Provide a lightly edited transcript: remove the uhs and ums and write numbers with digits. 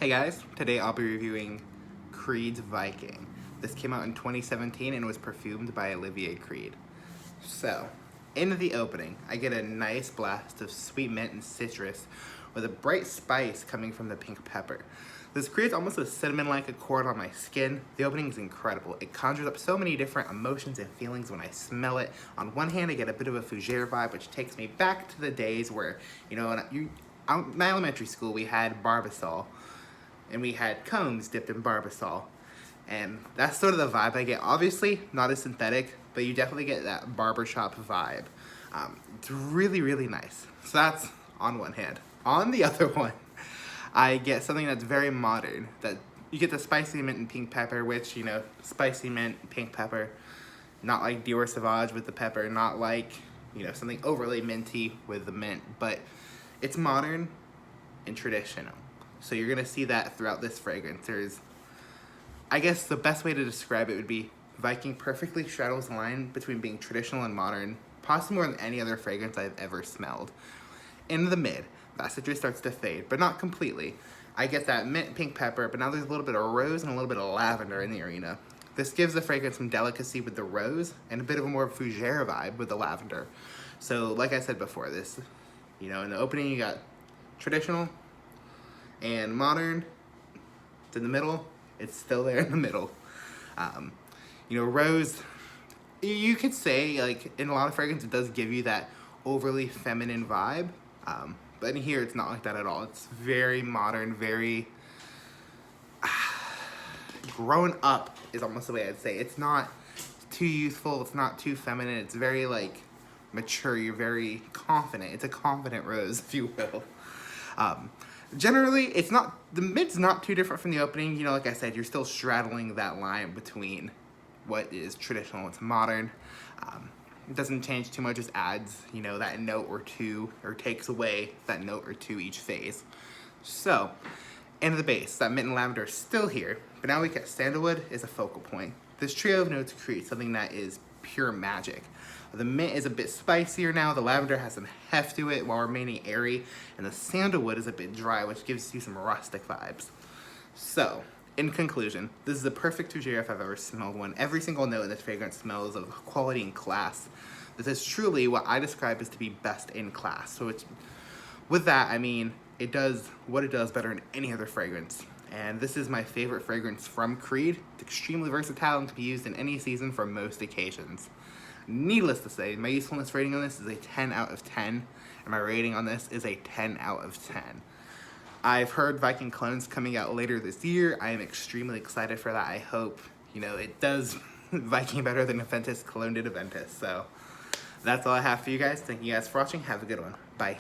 Hey guys, today I'll be reviewing Creed's Viking. This came out in 2017 and was perfumed by Olivier Creed. So, in the opening, I get a nice blast of sweet mint and citrus with a bright spice coming from the pink pepper. This creates almost a cinnamon-like accord on my skin. The opening is incredible. It conjures up so many different emotions and feelings when I smell it. On one hand, I get a bit of a fougere vibe, which takes me back to the days where, in my elementary school, we had Barbasol. And we had combs dipped in Barbasol. And that's sort of the vibe I get. Obviously, not as synthetic, but you definitely get that barbershop vibe. It's really, really nice. So that's on one hand. On the other one, I get something that's very modern. That you get the spicy mint and pink pepper, which, spicy mint, pink pepper, not like Dior Sauvage with the pepper, not like, something overly minty with the mint, but it's modern and traditional. So you're gonna see that throughout this fragrance. I guess the best way to describe it would be Viking perfectly straddles the line between being traditional and modern, possibly more than any other fragrance I've ever smelled. In the mid, that citrus starts to fade, but not completely. I get that mint pink pepper, but now there's a little bit of rose and a little bit of lavender in the arena. This gives the fragrance some delicacy with the rose and a bit of a more fougere vibe with the lavender. So like I said before, this, in the opening you got traditional, and modern, it's in the middle, it's still there in the middle. Rose, you could say, like, in a lot of fragrances, it does give you that overly feminine vibe, but in here, it's not like that at all. It's very modern, very grown up is almost the way I'd say. It's not too youthful, it's not too feminine, it's very, like, mature, you're very confident. It's a confident rose, if you will. Generally, the mid's not too different from the opening. Like I said, you're still straddling that line between what is traditional and modern. It doesn't change too much, just adds, that note or two, or takes away that note or two each phase. So, into the base, that mint and lavender is still here, but now we get sandalwood is a focal point. This trio of notes creates something that is pure magic. The mint is a bit spicier now, the lavender has some heft to it while remaining airy, and the sandalwood is a bit dry, which gives you some rustic vibes. So, in conclusion, this is the perfect fougere if I've ever smelled one. Every single note in this fragrance smells of quality and class. This is truly what I describe as to be best in class. So with that, I mean, it does what it does better than any other fragrance. And this is my favorite fragrance from Creed. It's extremely versatile and can be used in any season for most occasions. Needless to say, my usefulness rating on this is a 10 out of 10, and my rating on this is a 10 out of 10. I've heard Viking clones coming out later this year. I am extremely excited for that. I hope, it does Viking better than Aventus clone did Aventus. So that's all I have for you guys. Thank you guys for watching. Have a good one. Bye.